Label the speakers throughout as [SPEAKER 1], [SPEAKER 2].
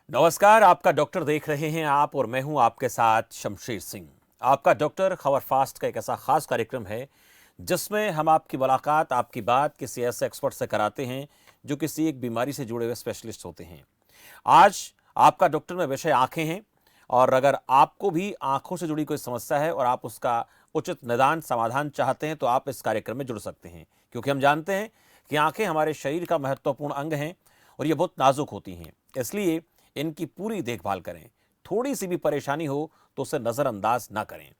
[SPEAKER 1] नमस्कार, आपका डॉक्टर देख रहे हैं आप और मैं हूं आपके साथ शमशेर सिंह। आपका डॉक्टर खबर फास्ट का एक ऐसा खास कार्यक्रम है जिसमें हम आपकी मुलाकात, आपकी बात किसी ऐसे एक्सपर्ट से कराते हैं जो किसी एक बीमारी से जुड़े हुए स्पेशलिस्ट होते हैं। आज आपका डॉक्टर में विषय आंखें हैं और अगर आपको भी आंखों से जुड़ी कोई समस्या है और आप उसका उचित निदान समाधान चाहते हैं तो आप इस कार्यक्रम में जुड़ सकते हैं, क्योंकि हम जानते हैं कि आंखें हमारे शरीर का महत्वपूर्ण अंग हैं और ये बहुत नाजुक होती हैं। इसलिए इनकी पूरी देखभाल करें। थोड़ी सी भी परेशानी हो तो उसे नज़रअंदाज ना करें।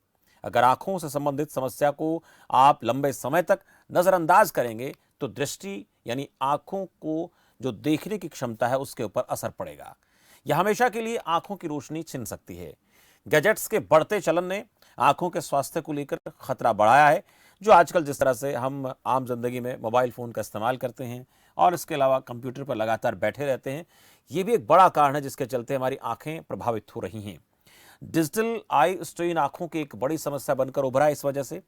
[SPEAKER 1] अगर आंखों से संबंधित समस्या को आप लंबे समय तक नज़रअंदाज करेंगे तो दृष्टि यानी आंखों को जो देखने की क्षमता है उसके ऊपर असर पड़ेगा। यह हमेशा के लिए आंखों की रोशनी छिन सकती है। गैजेट्स के बढ़ते चलन ने आंखों के स्वास्थ्य को लेकर खतरा बढ़ाया है। जो आजकल जिस तरह से हम आम जिंदगी में मोबाइल फ़ोन का इस्तेमाल करते हैं और इसके अलावा कंप्यूटर पर लगातार बैठे रहते हैं, ये भी एक बड़ा कारण है जिसके चलते हमारी आंखें प्रभावित हो रही हैं। डिजिटल आई स्ट्रेन आंखों की एक बड़ी समस्या बनकर उभरा है। इस वजह से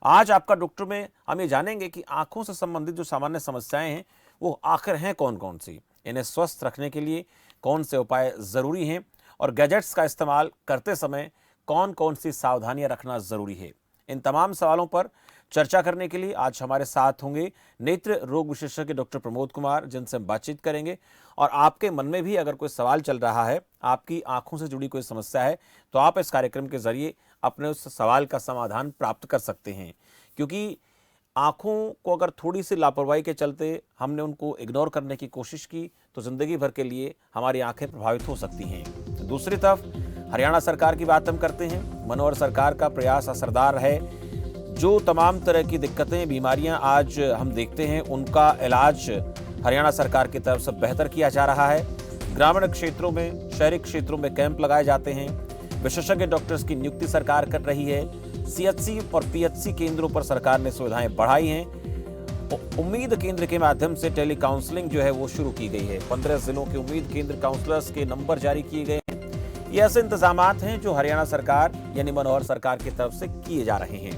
[SPEAKER 1] आज आपका डॉक्टर में हम ये जानेंगे कि आंखों से संबंधित जो सामान्य समस्याएं हैं वो आखिर हैं कौन कौन सी, इन्हें स्वस्थ रखने के लिए कौन से उपाय ज़रूरी हैं और गैजेट्स का इस्तेमाल करते समय कौन कौन सी सावधानियां रखना ज़रूरी है। इन तमाम सवालों पर चर्चा करने के लिए आज हमारे साथ होंगे नेत्र रोग विशेषज्ञ डॉक्टर प्रमोद कुमार, जिनसे हम बातचीत करेंगे। और आपके मन में भी अगर कोई सवाल चल रहा है, आपकी आंखों से जुड़ी कोई समस्या है, तो आप इस कार्यक्रम के जरिए अपने उस सवाल का समाधान प्राप्त कर सकते हैं। क्योंकि आंखों को अगर थोड़ी सी लापरवाही के चलते हमने उनको इग्नोर करने की कोशिश की तो जिंदगी भर के लिए हमारी आंखें प्रभावित हो सकती हैं। दूसरी तरफ हरियाणा सरकार की बात हम करते हैं। मनोहर सरकार का प्रयास असरदार है। जो तमाम तरह की दिक्कतें, बीमारियां आज हम देखते हैं, उनका इलाज हरियाणा सरकार की तरफ से बेहतर किया जा रहा है। ग्रामीण क्षेत्रों में, शहरी क्षेत्रों में कैंप लगाए जाते हैं। विशेषज्ञ डॉक्टर्स की नियुक्ति सरकार कर रही है। सीएचसी और पीएचसी केंद्रों पर सरकार ने सुविधाएं बढ़ाई हैं। उम्मीद केंद्र के माध्यम से टेली काउंसलिंग जो है वो शुरू की गई है। 15 जिलों के उम्मीद केंद्र काउंसलर्स के नंबर जारी किए गए हैं। ये ऐसे इंतजामात हैं जो हरियाणा सरकार यानी मनोहर सरकार की तरफ से किए जा रहे हैं।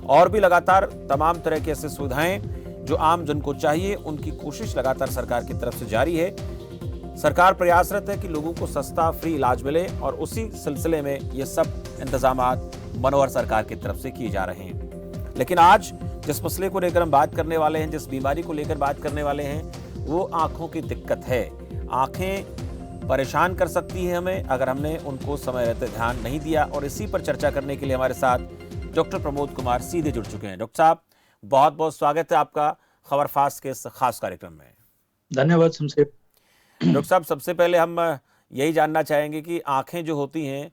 [SPEAKER 1] और भी लगातार तमाम तरह की ऐसी सुविधाएं जो आम जन को चाहिए, उनकी कोशिश लगातार सरकार की तरफ से जारी है। सरकार प्रयासरत है कि लोगों को सस्ता फ्री इलाज मिले और उसी सिलसिले में ये सब इंतजामात मनोहर सरकार की तरफ से किए जा रहे हैं। लेकिन आज जिस मसले को लेकर हम बात करने वाले हैं, जिस बीमारी को लेकर बात करने वाले हैं, वो आंखों की दिक्कत है। आंखें परेशान कर सकती है हमें अगर हमने उनको समय रहते ध्यान नहीं दिया। और इसी पर चर्चा करने के लिए हमारे साथ डॉक्टर प्रमोद कुमार सीधे जुड़ चुके हैं। डॉक्टर साहब, बहुत बहुत स्वागत है आपका खबर फास्ट के इस खास कार्यक्रम में।
[SPEAKER 2] धन्यवाद शमशेर।
[SPEAKER 1] डॉक्टर साहब, सबसे पहले हम यही जानना चाहेंगे कि आंखें जो होती हैं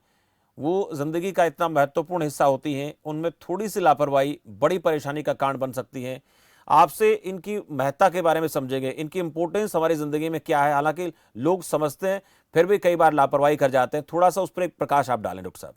[SPEAKER 1] वो जिंदगी का इतना महत्वपूर्ण हिस्सा होती हैं, उनमें थोड़ी सी लापरवाही बड़ी परेशानी का कारण बन सकती है। आपसे इनकी महत्ता के बारे में समझेंगे, इनकी इंपॉर्टेंस हमारी जिंदगी में क्या है। हालांकि लोग समझते हैं फिर भी कई बार लापरवाही कर जाते हैं। थोड़ा सा उस पर एक प्रकाश आप डालें डॉक्टर साहब।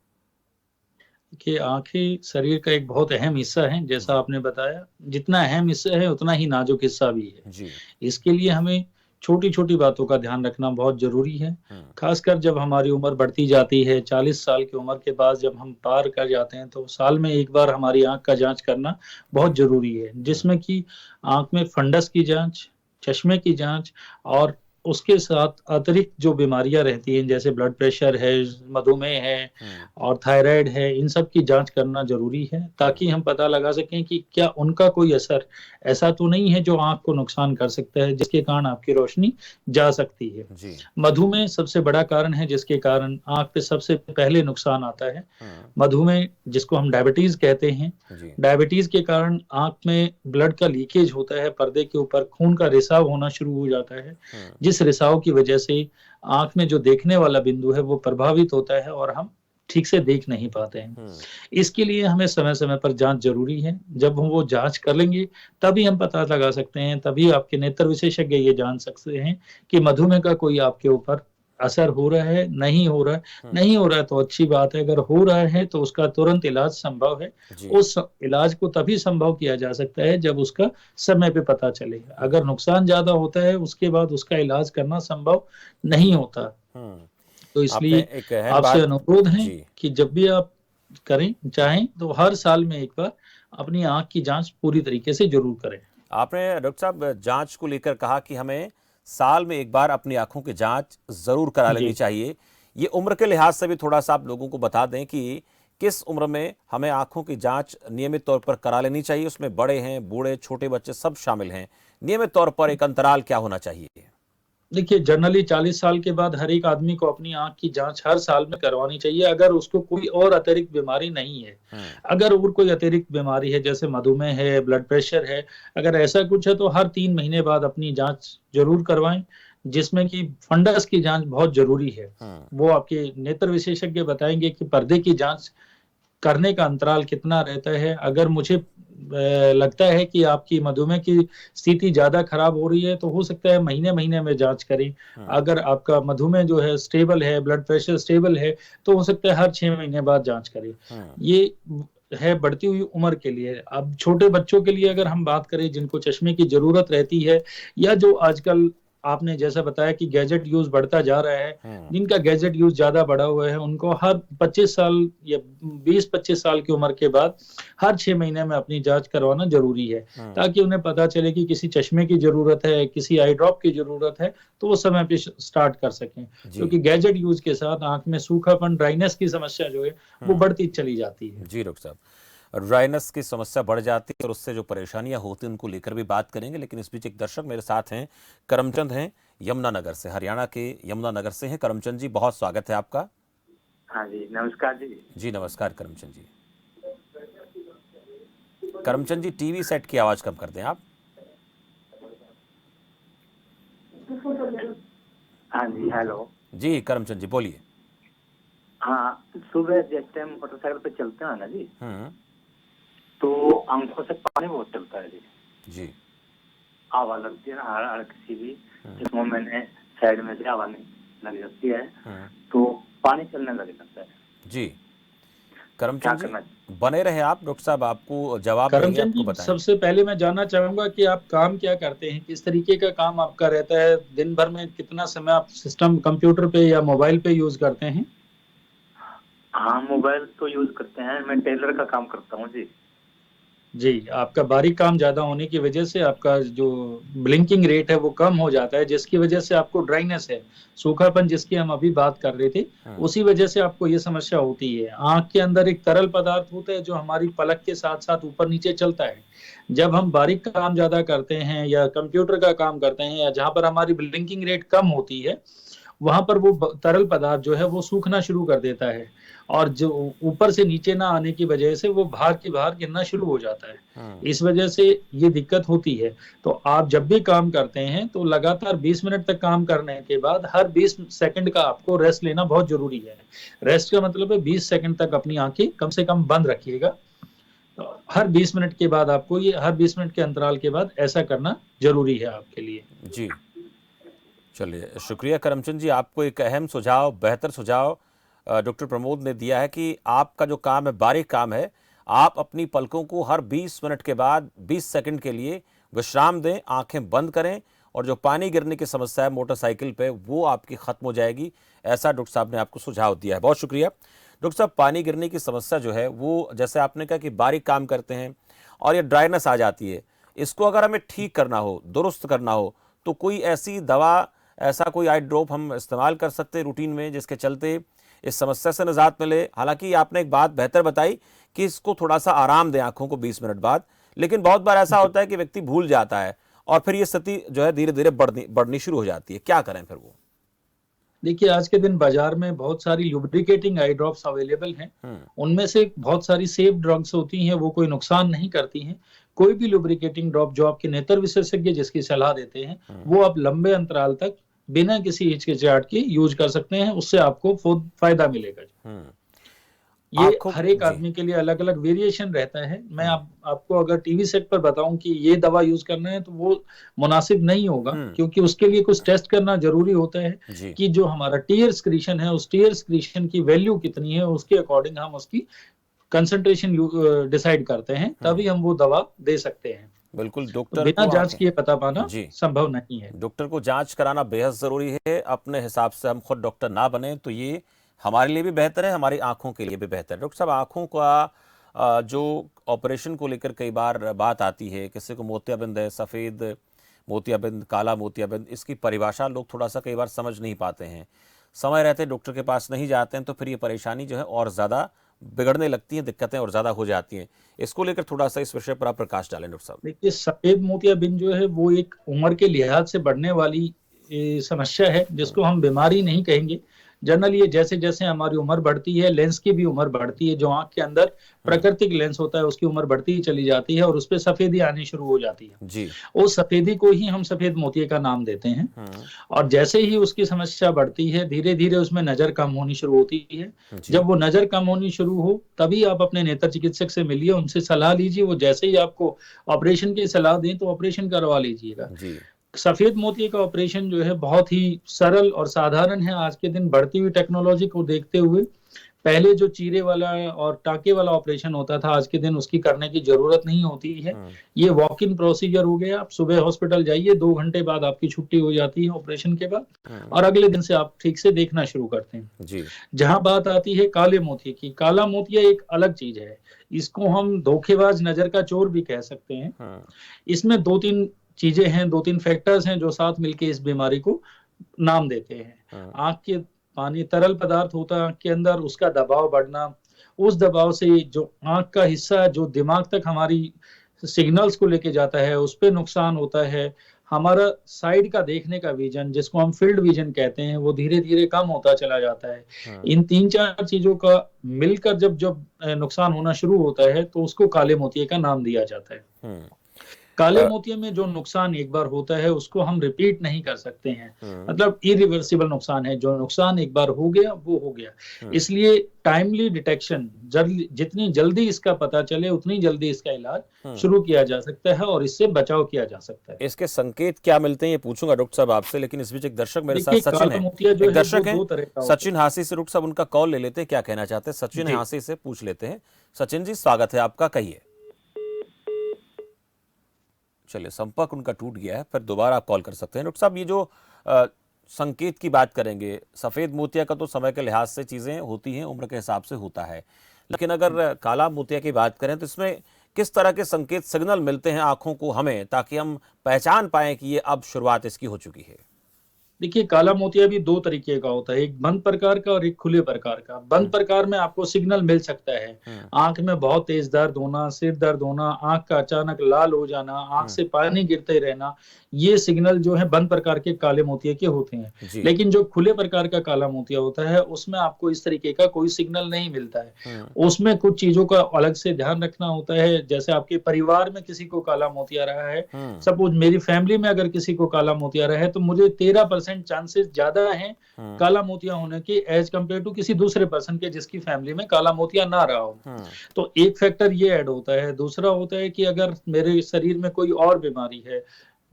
[SPEAKER 2] कि आंखें शरीर का एक बहुत अहम हिस्सा है, जैसा आपने बताया। जितना अहम हिस्सा है उतना ही नाजुक हिस्सा भी है
[SPEAKER 1] जी।
[SPEAKER 2] इसके लिए हमें छोटी छोटी बातों का ध्यान रखना बहुत जरूरी है। खासकर जब हमारी उम्र बढ़ती जाती है, 40 साल की उम्र के बाद जब हम पार कर जाते हैं, तो साल में एक बार हमारी आंख का जांच करना बहुत जरूरी है, जिसमें कि आंख में फंडस की जांच, चश्मे की जांच और उसके साथ अतिरिक्त जो बीमारियां रहती हैं, जैसे ब्लड प्रेशर है, मधुमेह है और थायराइड है, इन सब की जांच करना जरूरी है, ताकि हम पता लगा सकें कि क्या उनका कोई असर ऐसा तो नहीं है जो आंख को नुकसान कर सकता है, जिसके कारण आपकी रोशनी जा सकती है।
[SPEAKER 1] जी।
[SPEAKER 2] मधुमेह सबसे बड़ा कारण है जिसके कारण आंख पे सबसे पहले नुकसान आता है। मधुमेह, जिसको हम डायबिटीज कहते हैं,
[SPEAKER 1] जी।
[SPEAKER 2] डायबिटीज के कारण आंख में ब्लड का लीकेज होता है, पर्दे के ऊपर खून का रिसाव होना शुरू हो जाता है, जिस रिसाव की वजह से आंख में जो देखने वाला बिंदु है वो प्रभावित होता है और हम ठीक से देख नहीं पाते हैं। इसके लिए हमें समय समय पर जांच जरूरी है। जब हम वो जांच कर लेंगे तभी हम पता लगा सकते हैं, तभी आपके नेत्र विशेषज्ञ ये जान सकते हैं कि मधुमेह का कोई आपके ऊपर असर हो रहा है, नहीं हो रहा है। नहीं हो रहा है तो अच्छी बात है, अगर हो रहा है तो उसका तुरंत इलाज संभव है। उस इलाज को तभी संभव किया जा सकता है जब उसका समय पे पता चलेगा। अगर नुकसान ज्यादा होता है उसके बाद उसका इलाज करना संभव नहीं होता। तो इसलिए आपसे अनुरोध है कि जब भी आप करें, चाहें तो हर साल में एक बार अपनी आंख की जांच पूरी तरीके से जरूर करें।
[SPEAKER 1] आपने डॉक्टर साहब जांच को लेकर कहा कि हमें साल में एक बार अपनी आंखों की जांच जरूर करा लेनी
[SPEAKER 2] जी
[SPEAKER 1] चाहिए। ये उम्र के लिहाज से भी थोड़ा सा आप लोगों को बता दें कि किस उम्र में हमें आंखों की जांच नियमित तौर पर करा लेनी चाहिए। उसमें बड़े हैं, बूढ़े, छोटे बच्चे सब शामिल हैं। नियमित तौर पर एक अंतराल क्या होना चाहिए?
[SPEAKER 2] देखिए, जनरली 40 साल के बाद हर एक आदमी को अपनी आंख की जांच हर साल में करवानी चाहिए, अगर उसको कोई और अतिरिक्त बीमारी नहीं है।
[SPEAKER 1] हम्म।
[SPEAKER 2] अगर और कोई अतिरिक्त बीमारी है, जैसे मधुमेह है, ब्लड प्रेशर है, अगर ऐसा कुछ है तो हर 3 महीने बाद अपनी जांच जरूर करवाएं, जिसमें कि फंडस की जांच बहुत जरूरी है।
[SPEAKER 1] हम्म।
[SPEAKER 2] वो आपके नेत्र विशेषज्ञ बताएंगे कि पर्दे की जांच करने का अंतराल कितना रहता है। अगर मुझे लगता है कि आपकी मधुमेह की स्थिति ज्यादा खराब हो रही है, तो हो सकता है महीने महीने में जांच करें।
[SPEAKER 1] हम्म।
[SPEAKER 2] अगर आपका मधुमेह जो है स्टेबल है, ब्लड प्रेशर स्टेबल है, तो हो सकता है हर 6 महीने बाद जांच करें।
[SPEAKER 1] हम्म।
[SPEAKER 2] ये है बढ़ती हुई उम्र के लिए। अब छोटे बच्चों के लिए अगर हम बात करें, जिनको चश्मे की जरूरत रहती है, या जो आजकल आपने जैसा बताया कि गैजेट यूज बढ़ता जा रहा है,
[SPEAKER 1] हम्म।
[SPEAKER 2] जिनका गैजेट यूज ज्यादा बढ़ा हुआ है, उनको हर 25 साल या 20-25 साल की उम्र के बाद हर 6 महीने में अपनी जांच करवाना जरूरी है,
[SPEAKER 1] हम्म।
[SPEAKER 2] ताकि उन्हें पता चले कि किसी चश्मे की जरूरत है, किसी आई ड्रॉप की जरूरत है, तो वो समय पे स्टार्ट कर सकें।
[SPEAKER 1] जी।
[SPEAKER 2] क्योंकि गैजेट यूज के साथ आंख में सूखापन, ड्राइनेस की समस्या जो है वो
[SPEAKER 1] हम्म।
[SPEAKER 2] बढ़ती चली जाती है।
[SPEAKER 1] जी डॉक्टर साहब, ड्राइनेस की समस्या बढ़ जाती है और उससे जो परेशानियां होती हैं उनको लेकर भी बात करेंगे, लेकिन इस बीच एक दर्शक मेरे साथ हैं। करमचंद हैं, यमुनानगर से, हरियाणा के यमुनानगर से हैं। करमचंद जी, बहुत स्वागत है आपका।
[SPEAKER 3] हाँ जी, नमस्कार जी।
[SPEAKER 1] जी नमस्कार करमचंद जी। करमचंद जी, टीवी सेट की आवाज़ कम कर दें आप।
[SPEAKER 3] हाँ जी, हेलो।
[SPEAKER 1] जी करमचंद जी बोलिए।
[SPEAKER 3] हाँ, सुबह जैसे हम मोटरसाइकिल पे चलते हैं ना जी,
[SPEAKER 1] हम्म।
[SPEAKER 3] तो आंखों से पानी बहुत चलता है जी।
[SPEAKER 1] जी।
[SPEAKER 3] आवाज लगती है ना, हर हर किसी भी
[SPEAKER 1] हम्म।
[SPEAKER 3] जिस मोमेंट में साइड में से आवाज लग जाती है,
[SPEAKER 1] हम्म।
[SPEAKER 3] तो पानी चलने लग जाता है।
[SPEAKER 1] जी
[SPEAKER 3] क्या
[SPEAKER 1] करमचंद जी,
[SPEAKER 3] करना चाहिए?
[SPEAKER 1] बने रहे आप, डॉक्टर साहब आपको जवाब देंगे,
[SPEAKER 2] करमचंद
[SPEAKER 1] आपको
[SPEAKER 2] जी,
[SPEAKER 1] बताएंगे।
[SPEAKER 2] सबसे पहले मैं जानना चाहूंगा कि आप काम क्या करते हैं, किस तरीके का काम आपका रहता है, दिन भर में कितना समय आप सिस्टम कंप्यूटर पे या मोबाइल पे यूज करते हैं?
[SPEAKER 3] हाँ, मोबाइल तो यूज करते हैं, मैं टेलर का काम करता हूँ जी।
[SPEAKER 2] जी, आपका बारीक काम ज्यादा होने की वजह से आपका जो ब्लिंकिंग रेट है वो कम हो जाता है, जिसकी वजह से आपको ड्राइनेस है, सूखापन जिसकी हम अभी बात कर रहे थे,
[SPEAKER 1] हम्म।
[SPEAKER 2] उसी वजह से आपको ये समस्या होती है। आंख के अंदर एक तरल पदार्थ होता है जो हमारी पलक के साथ साथ ऊपर नीचे चलता है। जब हम बारीक काम ज्यादा करते हैं या कंप्यूटर का काम करते हैं, या जहां पर हमारी ब्लिंकिंग रेट कम होती है, वहां पर वो तरल पदार्थ जो है वो सूखना शुरू कर देता है, और जो ऊपर से नीचे ना आने की वजह से वो बाहर की बाहर गिरना शुरू हो जाता है।
[SPEAKER 1] हम्म।
[SPEAKER 2] इस वजह से ये दिक्कत होती है। तो आप जब भी काम करते हैं तो लगातार 20 मिनट तक काम करने के बाद हर 20 सेकंड का आपको रेस्ट लेना बहुत जरूरी है। रेस्ट का मतलब है 20 सेकंड तक अपनी आंखें कम से कम बंद रखिएगा। तो हर 20 मिनट के बाद आपको ये हर 20 मिनट के अंतराल के बाद ऐसा करना जरूरी है आपके लिए।
[SPEAKER 1] जी चलिए, शुक्रिया करमचंद जी। आपको एक अहम सुझाव, बेहतर सुझाव डॉक्टर प्रमोद ने दिया है कि आपका जो काम है, बारीक काम है, आप अपनी पलकों को हर 20 मिनट के बाद 20 सेकंड के लिए विश्राम दें, आंखें बंद करें, और जो पानी गिरने की समस्या है मोटरसाइकिल पे, वो आपकी खत्म हो जाएगी। ऐसा डॉक्टर साहब ने आपको सुझाव दिया है, बहुत शुक्रिया। डॉक्टर साहब, पानी गिरने की समस्या जो है वो, जैसे आपने कहा कि बारीक काम करते हैं और ये ड्राइनेस आ जाती है, इसको अगर हमें ठीक करना हो, दुरुस्त करना हो, तो कोई ऐसी दवा, ऐसा कोई आई ड्रॉप हम इस्तेमाल कर सकते हैं रूटीन में, जिसके चलते इस समस्या से निजात मिले? हालांकि आपने एक बात बेहतर बताई कि इसको थोड़ा सा आराम दें आंखों को 20 मिनट बाद, लेकिन बहुत बार ऐसा होता है कि व्यक्ति भूल जाता है और फिर ये स्थिति जो है धीरे धीरे बढ़नी शुरू हो जाती है। क्या करें फिर वो?
[SPEAKER 2] देखिए, आज के दिन बाजार में बहुत सारी लुब्रिकेटिंग आई ड्रॉप्स अवेलेबल हैं।
[SPEAKER 1] हम्म।
[SPEAKER 2] उनमें से बहुत सारी सेफ ड्रग्स होती हैं, वो कोई नुकसान नहीं करती हैं। कोई भी लुब्रिकेटिंग ड्रॉप जो आपके नेत्र विशेषज्ञ जिसकी सलाह देते हैं,
[SPEAKER 1] हम्म।
[SPEAKER 2] वो आप लंबे अंतराल तक बिना किसी हिचकिचाहट के यूज कर सकते हैं, उससे आपको फायदा मिलेगा।
[SPEAKER 1] हम्म।
[SPEAKER 2] ये
[SPEAKER 1] आंखों
[SPEAKER 2] हर एक
[SPEAKER 1] जी।
[SPEAKER 2] आदमी के लिए अलग अलग वेरिएशन रहता है। मैं
[SPEAKER 1] हम्म।
[SPEAKER 2] आपको अगर टीवी सेट पर बताऊं कि ये दवा यूज करना है, तो वो मुनासिब नहीं होगा,
[SPEAKER 1] हम्म।
[SPEAKER 2] क्योंकि उसके लिए कुछ टेस्ट करना जरूरी होता है
[SPEAKER 1] जी।
[SPEAKER 2] कि जो हमारा टीयर स्क्रीशन है, उस टीयर स्क्रीशन की वैल्यू कितनी है, उसके अकॉर्डिंग हम उसकी कंसंट्रेशन डिसाइड करते हैं,
[SPEAKER 1] हम्म।
[SPEAKER 2] तभी हम वो दवा दे सकते हैं।
[SPEAKER 1] बिल्कुल,
[SPEAKER 2] तो
[SPEAKER 1] डॉक्टर
[SPEAKER 2] बिना
[SPEAKER 1] को
[SPEAKER 2] जांच
[SPEAKER 1] आंखें।
[SPEAKER 2] किए पता पाना
[SPEAKER 1] जी,
[SPEAKER 2] संभव नहीं है।
[SPEAKER 1] डॉक्टर को जांच कराना बेहद ज़रूरी है। अपने हिसाब से हम खुद डॉक्टर ना बने तो ये हमारे लिए भी बेहतर है, हमारी आंखों के लिए भी बेहतर है। डॉक्टर साहब, आंखों का जो ऑपरेशन को लेकर कई बार बात आती है, किसी को मोतियाबिंद है, सफ़ेद मोतियाबिंद, काला मोतियाबिंद, इसकी परिभाषा लोग थोड़ा सा कई बार समझ नहीं पाते हैं। समय रहते डॉक्टर के पास नहीं जाते हैं तो फिर ये परेशानी जो है और ज़्यादा बिगड़ने लगती हैं, दिक्कतें और ज़्यादा हो जाती हैं। इसको लेकर थोड़ा सा इस विषय पर आप प्रकाश डालें डॉक्टर साहब।
[SPEAKER 2] देखिए, सफेद मोतियाबिंद जो है वो एक उम्र के लिहाज से बढ़ने वाली समस्या है, जिसको हम बीमारी नहीं कहेंगे। जनरली ये जैसे जैसे हमारी उम्र बढ़ती है, लेंस की भी उम्र बढ़ती है। जो आंख के अंदर प्राकृतिक लेंस होता है उसकी उम्र बढ़ती ही चली जाती है और उस पर सफेदी आनी शुरू हो जाती है।
[SPEAKER 1] जी।
[SPEAKER 2] उस सफेदी को ही हम सफेद मोतिये का नाम देते हैं। और जैसे ही उसकी समस्या बढ़ती है, धीरे धीरे उसमें नजर कम होनी शुरू होती है। जब वो नजर कम होनी शुरू हो तभी आप अपने नेत्र चिकित्सक से मिलिए, उनसे सलाह लीजिए। वो जैसे ही आपको ऑपरेशन की सलाह दें तो ऑपरेशन करवा लीजिएगा। सफेद मोतिये का ऑपरेशन जो है बहुत ही सरल और साधारण है। आज के दिन बढ़ती हुई टेक्नोलॉजी को देखते हुए पहले जो चीरे वाला और टाके वाला ऑपरेशन होता था, आज के दिन उसकी करने की जरूरत नहीं होती है। ये वॉक इन प्रोसीजर हो गया। आप सुबह हॉस्पिटल जाइए, 2 घंटे बाद आपकी छुट्टी हो जाती है ऑपरेशन के बाद, और अगले दिन से आप ठीक से देखना शुरू करते हैं।
[SPEAKER 1] जी।
[SPEAKER 2] जहां बात आती है काले मोतिये की, काला मोतिया एक अलग चीज है। इसको हम धोखेबाज नजर का चोर भी कह सकते हैं। इसमें 2-3 चीजें हैं, 2-3 फैक्टर्स हैं जो साथ मिलके इस बीमारी को नाम देते हैं। आंख के पानी, तरल पदार्थ होता है आंख के अंदर, उसका दबाव बढ़ना, उस दबाव से जो आंख का हिस्सा जो दिमाग तक हमारी सिग्नल्स को लेके जाता है उस पे नुकसान होता है। हमारा साइड का देखने का विजन, जिसको हम फील्ड विजन कहते हैं, वो धीरे धीरे कम होता चला जाता है। इन 3-4 चीजों का मिलकर जब जब नुकसान होना शुरू होता है तो उसको काले मोतिये का नाम दिया जाता है। काले मोतिये में जो नुकसान एक बार होता है उसको हम रिपीट नहीं कर सकते हैं। मतलब इरिवर्सिबल नुकसान है। जो नुकसान एक बार हो गया वो हो गया। इसलिए टाइमली डिटेक्शन, जितनी जल्दी इसका पता चले उतनी जल्दी इसका इलाज शुरू किया जा सकता है और इससे बचाव किया जा सकता है।
[SPEAKER 1] इसके संकेत क्या मिलते हैं ये पूछूंगा डॉक्टर साहब आपसे, लेकिन इस बीच एक दर्शक मेरे साथ सचिन है,
[SPEAKER 2] एक
[SPEAKER 1] दर्शक है सचिन हांसी से। डॉक्टर साहब उनका कॉल ले लेते हैं, क्या कहना चाहते हैं। सचिन हांसी से पूछ लेते हैं। सचिन जी, स्वागत है आपका, कहिए। चलिए, संपर्क उनका टूट गया है, फिर दोबारा आप कॉल कर सकते हैं। डॉक्टर साहब, ये जो संकेत की बात करेंगे, सफेद मोतिया का तो समय के लिहाज से चीजें होती हैं, उम्र के हिसाब से होता है, लेकिन अगर काला मोतिया की बात करें तो इसमें किस तरह के संकेत, सिग्नल मिलते हैं आंखों को हमें, ताकि हम पहचान पाएं कि ये अब शुरुआत इसकी हो चुकी है।
[SPEAKER 2] देखिए, काला मोतिया भी 2 तरीके का होता है, एक बंद प्रकार का और एक खुले प्रकार का। बंद प्रकार में आपको सिग्नल मिल सकता है, आंख में बहुत तेज दर्द होना, सिर दर्द होना, आंख का अचानक लाल हो जाना, आंख से पानी गिरते रहना, ये सिग्नल जो है बंद प्रकार के काले मोतिये के होते हैं। लेकिन जो खुले प्रकार का काला मोतिया होता है उसमें आपको इस तरीके का कोई सिग्नल नहीं मिलता है। उसमें कुछ चीजों का अलग से ध्यान रखना होता है। जैसे आपके परिवार में किसी को काला मोतिया रहा है, सपोज मेरी फैमिली में अगर किसी को काला मोतिया रहा है तो मुझे 13% चांसेस ज्यादा हैं काला मोतिया होने के एज कंपेयर टू किसी दूसरे पर्सन के जिसकी फैमिली में काला मोतिया ना रहा हो। तो एक फैक्टर ये ऐड होता है। दूसरा होता है कि अगर मेरे शरीर में कोई और बीमारी है,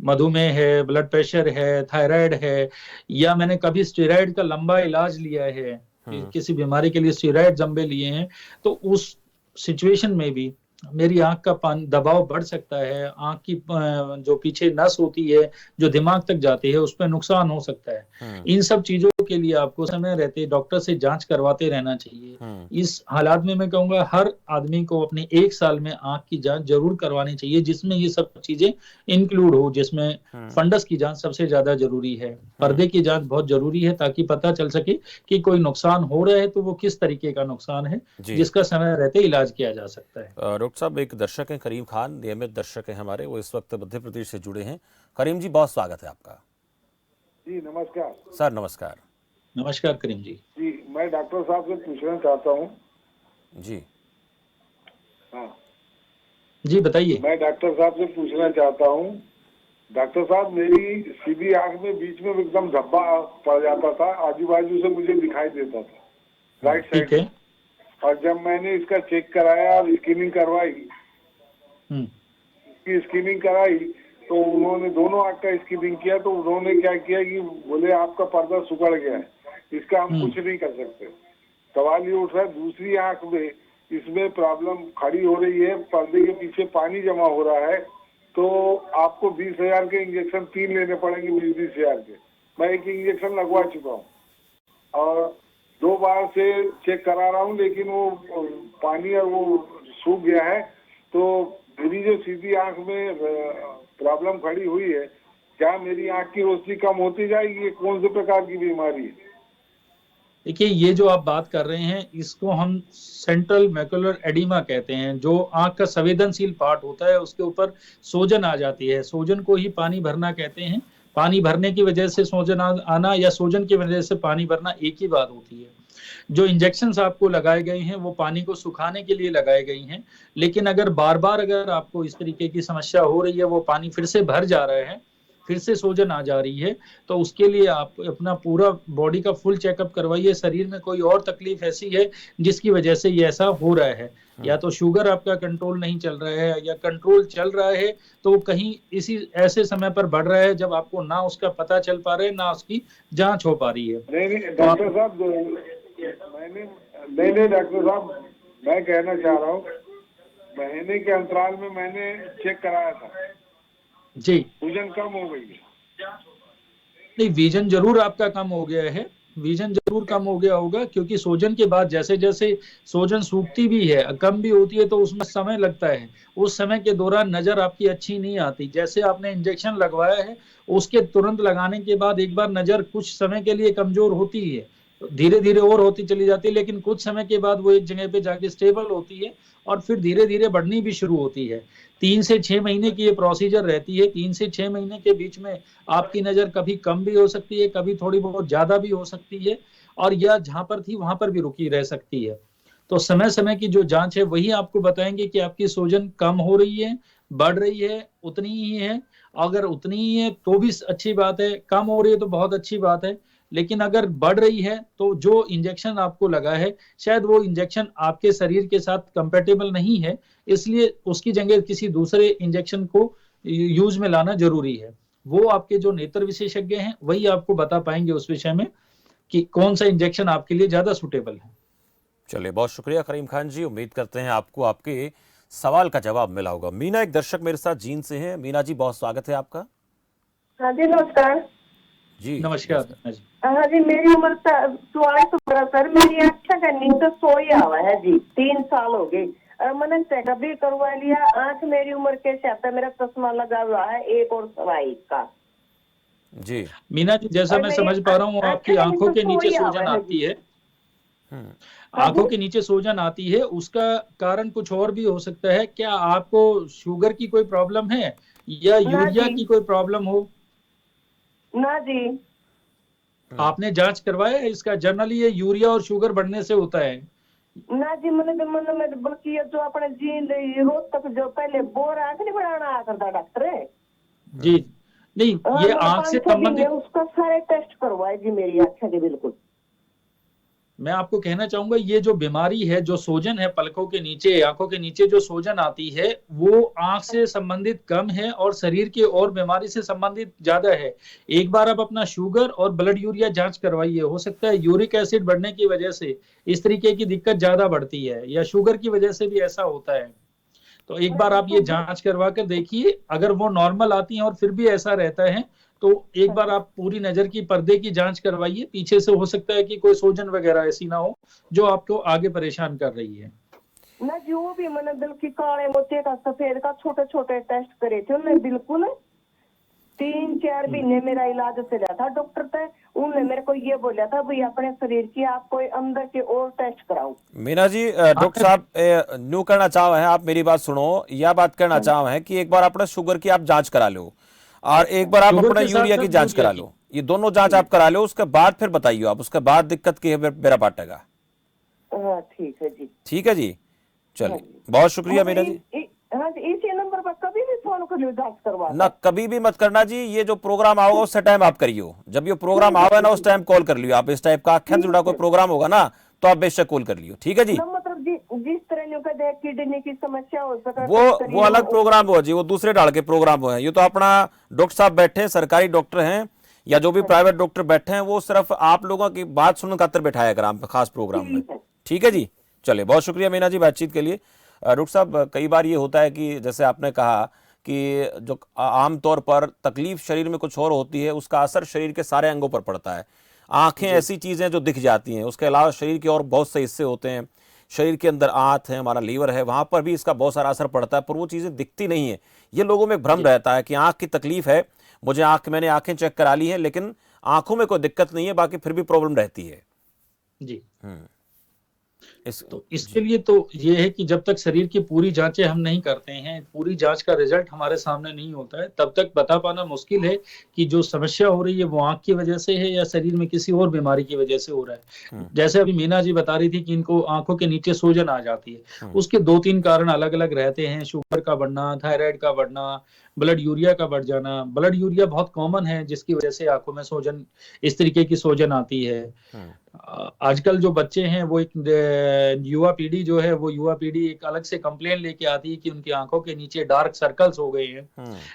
[SPEAKER 2] मधुमेह है, ब्लड प्रेशर है, थायराइड है, या मैंने कभी स्टेरॉइड का लंबा इलाज लिया है, किसी बीमारी के लिए स्टेरॉइड लंबे लिए हैं, तो उस सिचुएशन में भी मेरी आंख का दबाव बढ़ सकता है। आंख की जो पीछे नस होती है जो दिमाग तक जाती है उस पर नुकसान हो सकता है। इन सब चीजों के लिए आपको समय रहते डॉक्टर से जांच करवाते रहना चाहिए। इस हालात में मैं कहूंगा हर आदमी को अपने 1 साल में आंख की जांच जरूर करवानी चाहिए, जिसमें ये सब चीजें इंक्लूड हो, जिसमें फंडस की जांच सबसे ज्यादा जरूरी है, पर्दे की जांच बहुत जरूरी है, ताकि पता चल सके कि कोई नुकसान हो रहा है तो वो किस तरीके का नुकसान है जिसका समय रहते इलाज किया जा सकता है।
[SPEAKER 1] डॉक्टर साहब, एक दर्शक हैं करीम खान, नियमित दर्शक हैं हमारे, वो इस वक्त मध्य प्रदेश से जुड़े हैं। करीम जी, बहुत स्वागत है आपका।
[SPEAKER 4] जी नमस्कार
[SPEAKER 1] सर। नमस्कार।
[SPEAKER 2] नमस्कार करीम जी।
[SPEAKER 4] जी, मैं डॉक्टर साहब से पूछना चाहता हूँ।
[SPEAKER 1] जी
[SPEAKER 4] हाँ
[SPEAKER 2] जी, बताइए।
[SPEAKER 4] मैं डॉक्टर साहब से पूछना चाहता हूँ, डॉक्टर साहब, मेरी सीधी आंख में बीच में एकदम धब्बा पड़ जाता था, आजू बाजू से मुझे दिखाई देता था, राइट साइड में। और जब मैंने इसका चेक कराया और स्कैनिंग करवाई, स्कैनिंग कराई तो उन्होंने दोनों आंख का स्कैनिंग किया, तो उन्होंने क्या किया कि बोले आपका पर्दा सुकड़ गया है, इसका हम कुछ नहीं कर सकते। सवाल ये उठ रहा है, दूसरी आंख में इसमें प्रॉब्लम खड़ी हो रही है, पर्दे के पीछे पानी जमा हो रहा है, तो आपको 20,000 के इंजेक्शन 3 लेने पड़ेंगे, 20,000 के। मैं एक इंजेक्शन लगवा चुका हूँ और 2 बार से चेक करा रहा हूँ, लेकिन वो पानी और वो सूख गया है। तो मेरी जो सीधी आंख में प्रॉब्लम खड़ी हुई है, क्या मेरी आंख की रोशनी कम होती जाएगी? ये कौन से प्रकार की बीमारी है?
[SPEAKER 2] देखिए, ये जो आप बात कर रहे हैं इसको हम सेंट्रल मैकुलर एडिमा कहते हैं। जो आंख का संवेदनशील पार्ट होता है उसके ऊपर सूजन आ जाती है। सूजन को ही पानी भरना कहते हैं। पानी भरने की वजह से सूजन आना या सूजन की वजह से पानी भरना एक ही बात होती है। जो इंजेक्शंस आपको लगाए गए हैं वो पानी को सुखाने के लिए लगाए गई हैं, लेकिन अगर बार बार अगर आपको इस तरीके की समस्या हो रही है, वो पानी फिर से भर जा रहा है, फिर से सूजन आ जा रही है, तो उसके लिए आप अपना पूरा बॉडी का फुल चेकअप करवाइए। शरीर में कोई और तकलीफ ऐसी है जिसकी वजह से ये ऐसा हो रहा है, या तो शुगर आपका कंट्रोल नहीं चल रहा है, या कंट्रोल चल रहा है तो कहीं इसी ऐसे समय पर बढ़ रहा है जब आपको ना उसका पता चल पा रहा है ना उसकी जांच हो पा रही है।
[SPEAKER 4] नहीं डॉक्टर साहब, नहीं डॉक्टर साहब, मैं कहना चाह रहा हूँ, महीने के अंतराल में मैंने चेक कराया था
[SPEAKER 2] जी।
[SPEAKER 4] वजन कम हो गई है।
[SPEAKER 2] नहीं, विजन जरूर आपका कम हो गया है, विजन जरूर कम हो गया होगा, क्योंकि सूजन के बाद जैसे जैसे सूजन सूखती भी है, कम भी होती है, तो उसमें समय लगता है। उस समय के दौरान नजर आपकी अच्छी नहीं आती। जैसे आपने इंजेक्शन लगवाया है उसके तुरंत लगाने के बाद एक बार नजर कुछ समय के लिए कमजोर होती है, धीरे धीरे और होती चली जाती है, लेकिन कुछ समय के बाद वो एक जगह पे जाके स्टेबल होती है और फिर धीरे धीरे बढ़नी भी शुरू होती है। 3 से 6 महीने की ये प्रोसीजर रहती है। 3 से 6 महीने के बीच में आपकी नजर कभी कम भी हो सकती है, कभी थोड़ी बहुत ज्यादा भी हो सकती है, और यह जहां पर थी वहां पर भी रुकी रह सकती है। तो समय समय की जो जांच है वही आपको बताएंगे कि आपकी सूजन कम हो रही है, बढ़ रही है, उतनी ही है। अगर उतनी ही है तो भी अच्छी बात है, कम हो रही है तो बहुत अच्छी बात है, लेकिन अगर बढ़ रही है तो जो इंजेक्शन आपको लगा है शायद वो इंजेक्शन आपके शरीर के साथ कंपेटेबल नहीं है, इसलिए उसकी जगह किसी दूसरे इंजेक्शन को यूज में लाना जरूरी है। वो आपके जो नेत्र विशेषज्ञ हैं वही आपको बता पाएंगे उस विषय में कि कौन सा इंजेक्शन आपके लिए ज्यादा सुटेबल है।
[SPEAKER 1] चलिए, बहुत शुक्रिया करीम खान जी। उम्मीद करते हैं आपको आपके सवाल का जवाब मिला होगा। मीना एक दर्शक मेरे साथ जींद से हैं। मीना जी, बहुत स्वागत है आपका।
[SPEAKER 5] हाँ जी, नमस्कार
[SPEAKER 1] जी
[SPEAKER 2] नमस्कार।
[SPEAKER 5] हाँ जी, मेरी उम्र 44 सर। मेरी आँख का नींद तो सोई आवा है जी, 3 साल हो गए। मैंने चेकअप भी करवा लिया। आँख मेरी उम्र के हिसाब मेरा चश्मा लगा हुआ है 1 और 1.25 का।
[SPEAKER 1] जी
[SPEAKER 2] मीना जी, जैसा मैं समझ पा रहा हूँ आपकी आंखों के नीचे सूजन आती है, आंखों के नीचे सूजन आती है, उसका कारण कुछ और भी हो सकता है। क्या आपको शुगर की कोई प्रॉब्लम है या यूरिया की कोई प्रॉब्लम हो?
[SPEAKER 5] ना जी।
[SPEAKER 2] आपने जांच करवाया है इसका? जनरली ये यूरिया और शुगर बढ़ने से होता है।
[SPEAKER 5] ना जी, मैंने बल्कि जो अपने जी रोज तक जो पहले बोर आंख नहीं बनाना आ करता डॉक्टर है
[SPEAKER 2] जी। नहीं, ये आंख से संबंधित
[SPEAKER 5] उसका सारे टेस्ट करवाए जी मेरी आंखें के। बिल्कुल
[SPEAKER 2] मैं आपको कहना चाहूंगा, ये जो बीमारी है, जो सूजन है पलकों के नीचे, आंखों के नीचे जो सूजन आती है, वो आंख से संबंधित कम है और शरीर की और बीमारी से संबंधित ज्यादा है। एक बार आप अपना शुगर और ब्लड यूरिया जांच करवाइए। हो सकता है यूरिक एसिड बढ़ने की वजह से इस तरीके की दिक्कत ज्यादा बढ़ती है, या शुगर की वजह से भी ऐसा होता है। तो एक बार आप ये जांच करवा कर देखिए। अगर वो नॉर्मल आती है और फिर भी ऐसा रहता है तो एक बार आप पूरी नजर की पर्दे की जांच करवाइए। पीछे से हो सकता है कि कोई सूजन वगैरह ऐसी ना हो जो आपको आगे परेशान कर रही है।
[SPEAKER 5] ना जो भी मैंने बल्कि काले मोतिया का, सफेद का, छोटे छोटे टेस्ट करे थे उन्हें। बिल्कुल 3-4 महीने मेरा इलाज चला था डॉक्टर पे। उन्होंने मेरे को ये बोला था भाई अपने शरीर की आप कोई अंदर के और टेस्ट कराओ।
[SPEAKER 1] मीना जी, डॉक्टर साहब न्यू करना चाह रहे हैं, आप मेरी बात सुनो। यह बात करना चाह रहे हैं कि एक बार अपने शुगर की आप जांच करा लो और एक बार आप अपना यूरिया की जांच करा लो। ये दोनों जांच आप करा लो, उसके बाद फिर बताइए आप। उसके बाद दिक्कत की है मेरा पाटेगा।
[SPEAKER 5] हाँ ठीक है जी।
[SPEAKER 1] ठीक है जी, चलिए बहुत शुक्रिया मीना जी।
[SPEAKER 5] हाँ जी, इसी नंबर पर कभी भी फोन कर लो जांच करवा
[SPEAKER 1] ना, कभी भी मत करना जी। ये जो प्रोग्राम आओगा उस टाइम आप करियो। जब ये प्रोग्राम आवे ना उस टाइम कॉल कर लियो आप। इस टाइप का आँखें से जुड़ा कोई प्रोग्राम होगा ना तो आप बेशक कॉल कर लियो। ठीक है जी।
[SPEAKER 5] मतलब जिस तरह का किडनी की समस्या हो सकता है
[SPEAKER 1] वो अलग प्रोग्राम हो जी, वो दूसरे डाल के प्रोग्राम हो है। ये तो अपना डॉक्टर साहब बैठे हैं, सरकारी डॉक्टर हैं या जो भी प्राइवेट डॉक्टर बैठे हैं, वो सिर्फ आप लोगों की बात सुनने खातिर बैठाया ग्राम खास प्रोग्राम में। ठीक है जी, चलिए बहुत शुक्रिया मीना जी बातचीत के लिए। डॉक्टर साहब, कई बार ये होता है कि जैसे आपने कहा कि जो आमतौर पर तकलीफ शरीर में कुछ और होती है, उसका असर शरीर के सारे अंगों पर पड़ता है। आंखें ऐसी चीजें जो दिख जाती हैं, उसके अलावा शरीर के और बहुत से हिस्से होते हैं। शरीर के अंदर आंत है, हमारा लीवर है, वहां पर भी इसका बहुत सारा असर पड़ता है, पर वो चीजें दिखती नहीं है। ये लोगों में भ्रम रहता है कि आंख की तकलीफ है, मुझे मैंने आंखें चेक करा ली हैं, लेकिन आंखों में कोई दिक्कत नहीं है, बाकी फिर भी प्रॉब्लम रहती है।
[SPEAKER 2] जी।
[SPEAKER 1] तो
[SPEAKER 2] इसके लिए तो ये है कि जब तक शरीर की पूरी जांचें हम नहीं करते हैं, पूरी जांच का रिजल्ट हमारे सामने नहीं होता है, तब तक बता पाना मुश्किल है कि जो समस्या हो रही है वो आंख की वजह से है या शरीर में किसी और बीमारी की वजह से हो रहा है। जैसे अभी मीना जी बता रही थी कि इनको आंखों के नीचे सूजन आ जाती है, उसके 2-3 कारण अलग अलग रहते हैं। शुगर का बढ़ना, थायराइड का बढ़ना, ब्लड यूरिया का बढ़ जाना। ब्लड यूरिया बहुत कॉमन है जिसकी वजह से आंखों में सूजन, इस तरीके की सूजन आती है। आजकल जो बच्चे हैं वो एक युवा पीढ़ी जो है, वो युवा पीढ़ी एक अलग से कंप्लेन लेके आती है कि उनकी आंखों के नीचे डार्क सर्कल्स हो गए हैं,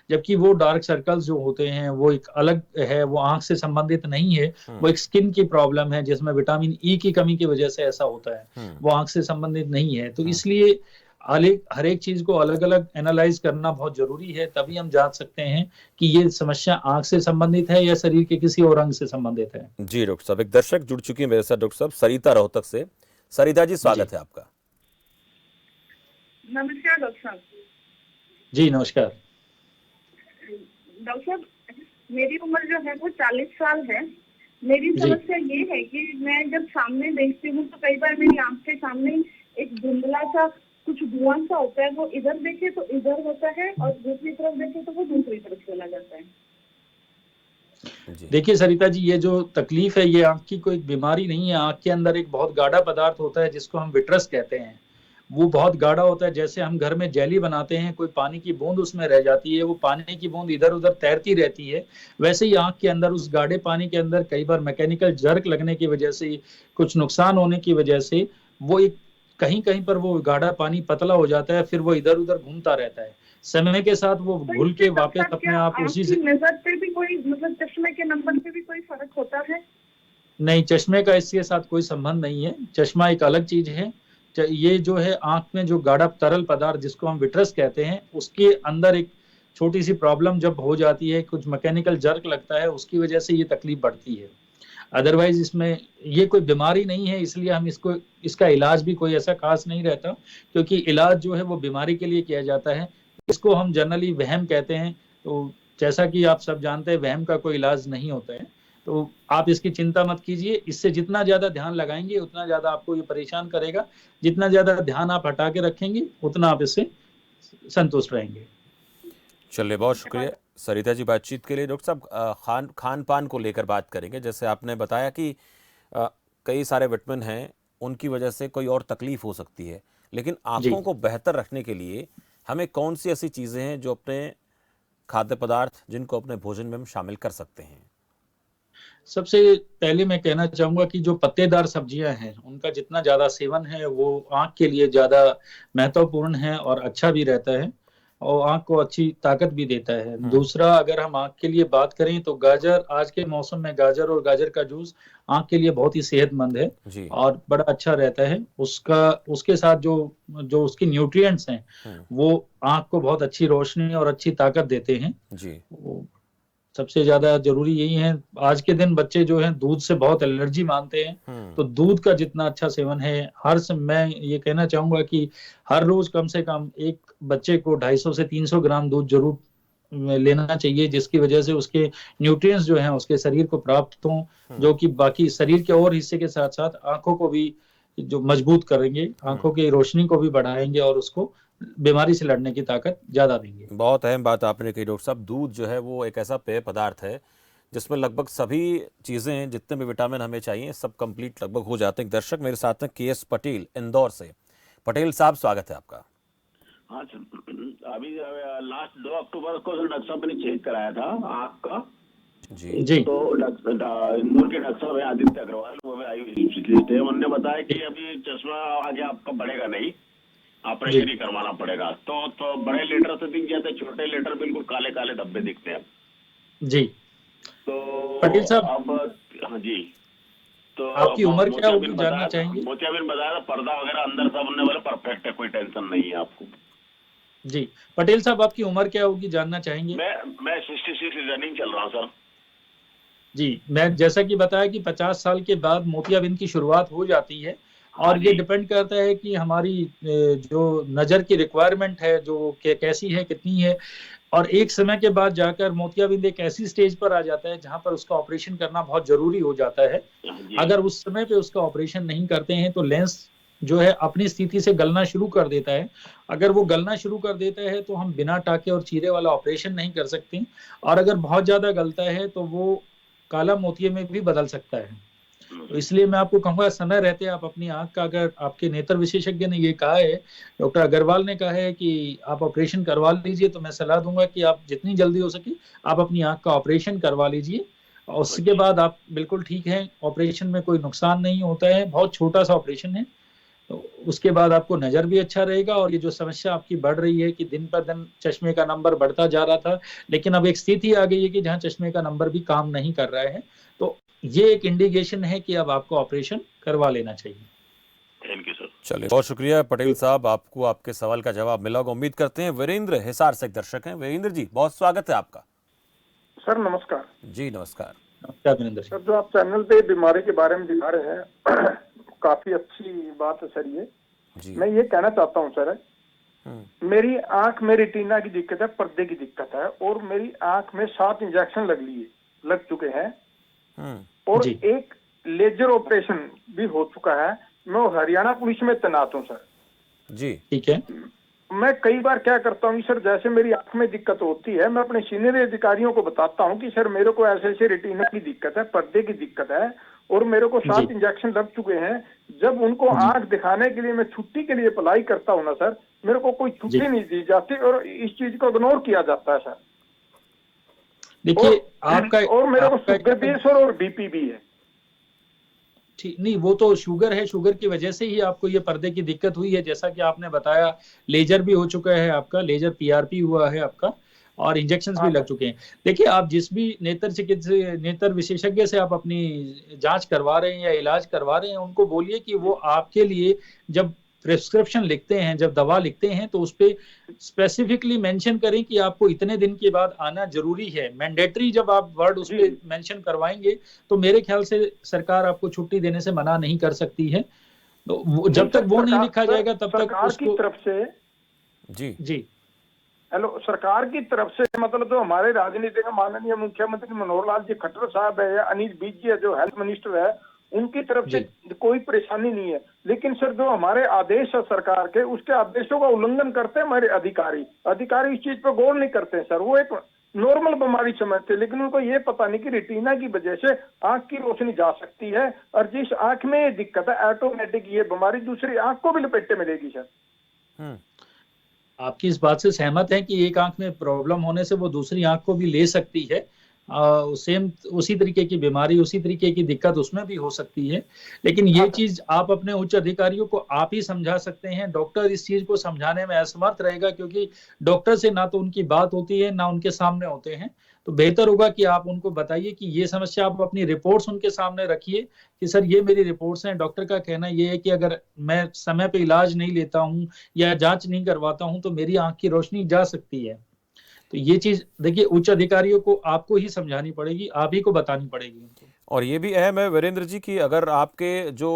[SPEAKER 2] जबकि वो डार्क सर्कल्स जो होते हैं वो एक अलग है, वो आंख से संबंधित नहीं है, वो एक स्किन की प्रॉब्लम है जिसमें विटामिन ई की कमी की वजह से ऐसा होता है, वो आंख से संबंधित नहीं है। तो इसलिए हर एक चीज को अलग अलग एनालाइज करना बहुत जरूरी है, तभी हम जान सकते हैं कि ये समस्या आंख से संबंधित है या शरीर के किसी और अंग से संबंधित है।
[SPEAKER 1] जी डॉक्टर साहब, एक दर्शक जुड़ चुकी है मेरे साथ, डॉक्टर साहब सरिता रोहतक से। सरिता जी, स्वागत है आपका।
[SPEAKER 6] नमस्कार डॉक्टर साहब।
[SPEAKER 2] जी नमस्कार।
[SPEAKER 6] डॉक्टर साहब, मेरी उम्र जो है वो 40 साल है। मेरी समस्या ये है कि मैं जब सामने देखती हूँ तो कई बार मेरी आंख के सामने एक धुंधला सा कुछ धुआं सा होता है, वो इधर देखे तो इधर होता है और दूसरी तरफ देखे तो वो दूसरी तरफ चला जाता है।
[SPEAKER 2] देखिए सरिता जी, ये जो तकलीफ है ये आंख की कोई बीमारी नहीं है। आंख के अंदर एक बहुत गाढ़ा पदार्थ होता है जिसको हम विट्रस कहते हैं। वो बहुत गाढ़ा होता है, जैसे हम घर में जेली बनाते हैं, कोई पानी की बूंद उसमें रह जाती है, वो पानी की बूंद इधर उधर तैरती रहती है, वैसे ही आंख के अंदर उस गाढ़े पानी के अंदर कई बार मैकेनिकल जर्क लगने की वजह से, कुछ नुकसान होने की वजह से वो एक कहीं कहीं पर वो गाढ़ा पानी पतला हो जाता है, फिर वो इधर उधर घूमता रहता है। समय के साथ वो घुल के वापस अपने आप उसी से।
[SPEAKER 6] नजर पे भी कोई, मतलब चश्मे के नंबर पे भी कोई फर्क होता है?
[SPEAKER 2] नहीं, चश्मे का इसके साथ कोई संबंध नहीं है। चश्मा एक अलग चीज है। ये जो है आंख में जो गाढ़ा तरल पदार्थ जिसको हम विट्रस कहते हैं, उसके अंदर एक छोटी सी प्रॉब्लम जब हो जाती है, कुछ मैकेनिकल जर्क लगता है, उसकी वजह से ये तकलीफ बढ़ती है। अदरवाइज इसमें ये कोई बीमारी नहीं है, इसलिए हम इसका इलाज भी कोई ऐसा खास नहीं रहता, क्योंकि इलाज जो है वो बीमारी के लिए किया जाता है। इसको हम जनरली वहम कहते हैं। तो जैसा कि आप सब जानते हैं, वहम का कोई इलाज नहीं होता है, तो आप इसकी चिंता मत कीजिए। इससे जितना ज्यादा ध्यान लगाएंगे उतना ज्यादा आपको ये परेशान करेगा, जितना ज्यादा ध्यान आप हटा के रखेंगे उतना आप इससे संतुष्ट रहेंगे।
[SPEAKER 1] चलिए, बहुत शुक्रिया सरिता जी बातचीत के लिए। डॉक्टर साहब, खान पान को लेकर बात करेंगे। जैसे आपने बताया कि कई सारे विटामिन हैं, उनकी वजह से कोई और तकलीफ हो सकती है, लेकिन आंखों को बेहतर रखने के लिए हमें कौन सी ऐसी चीज़ें हैं जो अपने खाद्य पदार्थ, जिनको अपने भोजन में हम शामिल कर सकते हैं?
[SPEAKER 2] सबसे पहले मैं कहना चाहूंगा कि जो पत्तेदार सब्जियां हैं उनका जितना ज्यादा सेवन है वो आंख के लिए ज्यादा महत्वपूर्ण है और अच्छा भी रहता है, और आंख को अच्छी ताकत भी देता है। दूसरा, अगर हम आंख के लिए बात करें तो गाजर, आज के मौसम में गाजर और गाजर का जूस आंख के लिए बहुत ही सेहतमंद है और बड़ा अच्छा रहता है। उसके साथ जो उसकी न्यूट्रिएंट्स हैं वो आंख को बहुत अच्छी रोशनी और अच्छी ताकत देते हैं जी। सबसे ज्यादा जरूरी यही है। आज के दिन बच्चे जो हैं दूध से बहुत एलर्जी मानते हैं, तो दूध का जितना अच्छा सेवन है, मैं ये कहना चाहूंगा कि हर रोज कम से कम एक बच्चे को 250 से 300 ग्राम दूध जरूर लेना चाहिए, जिसकी वजह से उसके न्यूट्रिएंट्स जो हैं उसके शरीर को प्राप्त हों, जो कि बाकी शरीर के और हिस्से के साथ साथ आंखों को भी जो मजबूत करेंगे, आंखों की रोशनी को भी बढ़ाएंगे और उसको बीमारी से लड़ने की ताकत ज्यादा देंगे।
[SPEAKER 1] बहुत अहम बात आपने कही डॉक्टर साहब। दूध जो है वो एक ऐसा पेय पदार्थ है जिसमें लगभग सभी चीजें, जितने भी विटामिन हमें चाहिए, सब कंप्लीट लगभग हो जाते हैं। एक दर्शक मेरे साथ हैं, KS पटेल, इंदौर से। पटेल साहब, स्वागत है आपका।
[SPEAKER 7] हाँ सर, अभी लास्ट 2 अक्टूबर को डॉक्टर साहब ने चेक कराया था आँख का
[SPEAKER 2] जी।
[SPEAKER 7] तो इंदौर के डॉक्टर साहब आदित्य अग्रवाल, वो आयुर्वेदिक थे, उन्होंने बताया कि अभी चश्मा आगे आपका बढ़ेगा नहीं, ऑपरेशन ही करवाना पड़ेगा। तो बड़े लेटर से दिख जाते, छोटे लेटर बिल्कुल काले काले धब्बे दिखते हैं
[SPEAKER 2] जी।
[SPEAKER 7] तो
[SPEAKER 2] पटेल साहब,
[SPEAKER 7] अब हाँ जी, तो
[SPEAKER 2] आपकी उम्र क्या होगी जानना चाहेंगे?
[SPEAKER 7] मोतियाबिंद बताया, पर्दा वगैरह अंदर सब उन्होंने बोला परफेक्ट है, कोई टेंशन नहीं है आपको।
[SPEAKER 2] जी पटेल साहब, आपकी उम्र क्या होगी जानना चाहेंगे?
[SPEAKER 7] मैं 66 रनिंग चल रहा हूँ सर। जी,
[SPEAKER 2] मैं जैसा कि बताया कि 50 साल के बाद मोतियाबिंद की शुरुआत हो जाती है, और ये डिपेंड करता है कि हमारी जो नजर की रिक्वायरमेंट है जो कैसी है, कितनी है। और एक समय के बाद जाकर मोतियाबिंद एक ऐसी स्टेज पर आ जाता है जहां पर उसका ऑपरेशन करना बहुत जरूरी हो जाता है।
[SPEAKER 7] जी।
[SPEAKER 2] अगर उस समय पे उसका ऑपरेशन नहीं करते हैं तो लेंस जो है अपनी स्थिति से गलना शुरू कर देता है। अगर वो गलना शुरू कर देता है तो हम बिना टाके और चीरे वाला ऑपरेशन नहीं कर सकते, और अगर बहुत ज्यादा गलता है तो वो काला मोतिये में भी बदल सकता है। तो इसलिए मैं आपको कहूंगा समय रहते आप अपनी आंख का, अगर आपके नेत्र विशेषज्ञ ने ये कहा है, डॉक्टर अग्रवाल ने कहा है कि आप ऑपरेशन करवा लीजिए, तो मैं सलाह दूंगा कि आप जितनी जल्दी हो सके आप अपनी आंख का ऑपरेशन करवा लीजिए। और उसके बाद आप बिल्कुल ठीक हैं, ऑपरेशन में कोई नुकसान नहीं होता है, बहुत छोटा सा ऑपरेशन है। तो उसके बाद आपको नजर भी अच्छा रहेगा, और ये जो समस्या आपकी बढ़ रही है कि दिन पर दिन चश्मे का नंबर बढ़ता जा रहा था, लेकिन अब एक स्थिति आ गई है कि जहां चश्मे का नंबर भी काम नहीं कर रहा है, तो ये एक इंडिकेशन है कि अब आपको ऑपरेशन करवा लेना चाहिए।
[SPEAKER 7] Thank you sir.
[SPEAKER 1] चलिए, बहुत शुक्रिया पटेल साहब, आपको आपके सवाल का जवाब मिला होगा। उम्मीद करते हैं। वीरेंद्र हिसार से एक दर्शक हैं। वीरेंद्र जी, बहुत स्वागत है आपका।
[SPEAKER 4] सर नमस्कार।
[SPEAKER 1] जी नमस्कार।
[SPEAKER 2] नमस्कार वीरेंद्र
[SPEAKER 4] सर, जो आप चैनल पे बीमारी के बारे में दिखा रहे हैं काफी अच्छी बात है सर। ये
[SPEAKER 1] जी।
[SPEAKER 4] मैं ये कहना चाहता हूँ सर,
[SPEAKER 1] मेरी
[SPEAKER 4] आंख में रेटिना की दिक्कत है, पर्दे की दिक्कत है, और मेरी आंख में 7 इंजेक्शन लग चुके हैं, और
[SPEAKER 2] जी।
[SPEAKER 4] एक लेजर ऑपरेशन भी हो चुका है। मैं हरियाणा पुलिस में तैनात हूँ सर।
[SPEAKER 1] जी।
[SPEAKER 2] ठीक है।
[SPEAKER 4] मैं कई बार क्या करता हूँ सर, जैसे मेरी आंख में दिक्कत होती है, मैं अपने सीनियर अधिकारियों को बताता हूँ कि सर मेरे को ऐसे ऐसे रेटिना की दिक्कत है, पर्दे की दिक्कत है, और मेरे को 7
[SPEAKER 2] जी।
[SPEAKER 4] इंजेक्शन लग चुके हैं। जब उनको
[SPEAKER 2] जी।
[SPEAKER 4] आंख दिखाने के लिए मैं छुट्टी के लिए अप्लाई करता हूँ ना सर, मेरे को कोई छुट्टी
[SPEAKER 2] जी।
[SPEAKER 4] नहीं दी जाती, और इस चीज को इग्नोर किया जाता है सर।
[SPEAKER 2] देखिए आपका
[SPEAKER 4] और मेरे को
[SPEAKER 2] आपका
[SPEAKER 4] शुगर भी है सर, और बीपी भी है।
[SPEAKER 2] ठीक नहीं, वो तो शुगर है, शुगर की वजह से ही आपको ये पर्दे की दिक्कत हुई है, जैसा कि आपने बताया। लेजर भी हो चुका है आपका, लेजर पीआरपी हुआ है आपका, और इंजेक्शंस भी लग चुके हैं। देखिए, आप जिस भी नेत्र विशेषज्ञ से आप अपनी जांच करवा रहे हैं या इलाज करवा रहे हैं, उनको बोलिए कि वो आपके लिए जब प्रिस्क्रिप्शन लिखते हैं, जब दवा लिखते हैं, तो उस पर स्पेसिफिकली मेंशन करें कि आपको इतने दिन के बाद आना जरूरी है। मैंडेटरी जब आप वर्ड उस पर मेंशन करवाएंगे तो मेरे ख्याल से सरकार आपको छुट्टी देने से मना नहीं कर सकती है। तो जब तक वो नहीं लिखा जाएगा तब तक
[SPEAKER 4] सरकार की तरफ से
[SPEAKER 2] जी
[SPEAKER 4] हेलो, सरकार की तरफ से मतलब जो हमारे राजनीतिक माननीय मुख्यमंत्री मनोहर लाल जी खट्टर साहब है, या अनिल विज जी है जो हेल्थ मिनिस्टर है, उनकी तरफ से कोई परेशानी नहीं है। लेकिन सर जो हमारे आदेश है सरकार के, उसके आदेशों का उल्लंघन करते हैं हमारे अधिकारी इस चीज पर गौर नहीं करते हैं सर। वो एक नॉर्मल बीमारी समझते हैं, लेकिन उनको ये पता नहीं कि रेटिना की वजह से आंख की रोशनी जा सकती है, और जिस आंख में ये दिक्कत है ऑटोमेटिक ये बीमारी दूसरी आंख को भी लपेटे में लेगी सर।
[SPEAKER 2] आपकी इस बात से सहमत है कि एक आंख में प्रॉब्लम होने से वो दूसरी आंख को भी ले सकती है। सेम उसी तरीके की बीमारी, उसी तरीके की दिक्कत उसमें भी हो सकती है। लेकिन ये चीज आप अपने उच्च अधिकारियों को आप ही समझा सकते हैं। डॉक्टर इस चीज को समझाने में असमर्थ रहेगा, क्योंकि डॉक्टर से ना तो उनकी बात होती है, ना उनके सामने होते हैं। तो बेहतर होगा कि आप उनको बताइए कि ये समस्या, आप अपनी रिपोर्ट्स उनके सामने रखिए कि सर ये मेरी रिपोर्ट्स हैं, डॉक्टर का कहना ये है कि अगर मैं समय पे इलाज नहीं लेता हूँ या जांच नहीं करवाता हूँ तो मेरी आंख की रोशनी जा सकती है। तो ये चीज देखिए उच्च अधिकारियों को आपको ही समझानी पड़ेगी, आप ही को बतानी पड़ेगी उनको।
[SPEAKER 1] और ये भी अहम है वीरेंद्र जी कि अगर आपके जो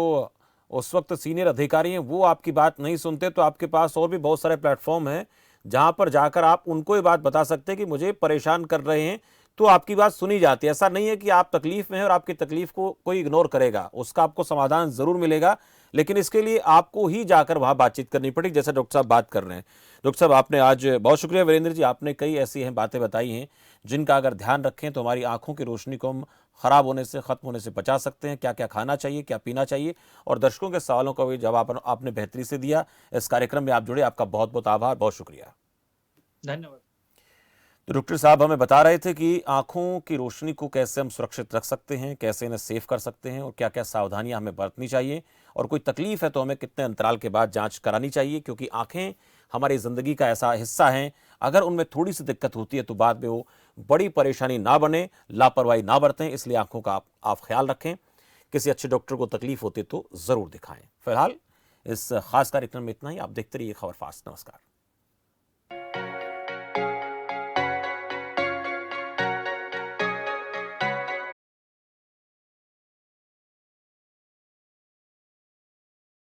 [SPEAKER 1] उस वक्त सीनियर अधिकारी हैं वो आपकी बात नहीं सुनते, तो आपके पास और भी बहुत सारे प्लेटफॉर्म हैं जहां पर जाकर आप उनको ये बात बता सकते हैं कि मुझे परेशान कर रहे हैं, तो आपकी बात सुनी जाती है। ऐसा नहीं है कि आप तकलीफ में हैं और आपकी तकलीफ को कोई इग्नोर करेगा, उसका आपको समाधान जरूर मिलेगा, लेकिन इसके लिए आपको ही जाकर वहां बातचीत करनी पड़ेगी, जैसे डॉक्टर साहब बात कर रहे हैं। डॉक्टर साहब, आपने आज, बहुत शुक्रिया वीरेंद्र जी, आपने कई ऐसी हैं बातें बताई हैं जिनका अगर ध्यान रखें तो हमारी आंखों की रोशनी को हम खराब होने से, खत्म होने से बचा सकते हैं। क्या क्या खाना चाहिए, क्या पीना चाहिए, और दर्शकों के सवालों का भी जवाब आपने बेहतरी से दिया। इस कार्यक्रम में आप जुड़े, आपका बहुत बहुत आभार, बहुत शुक्रिया,
[SPEAKER 2] धन्यवाद।
[SPEAKER 1] तो डॉक्टर साहब हमें बता रहे थे कि आंखों की रोशनी को कैसे हम सुरक्षित रख सकते हैं, कैसे इन्हें सेव कर सकते हैं, और क्या क्या सावधानियां हमें बरतनी चाहिए, और कोई तकलीफ है तो हमें कितने अंतराल के बाद जांच करानी चाहिए, क्योंकि आंखें हमारी ज़िंदगी का ऐसा हिस्सा हैं, अगर उनमें थोड़ी सी दिक्कत होती है तो बाद में वो बड़ी परेशानी ना बने, लापरवाही ना बरतें। इसलिए आंखों का आप ख्याल रखें। किसी अच्छे डॉक्टर को तकलीफ होती तो ज़रूर दिखाएं। फिलहाल इस खास कार्यक्रम में इतना ही। आप देखते रहिए खबर फास्ट। नमस्कार।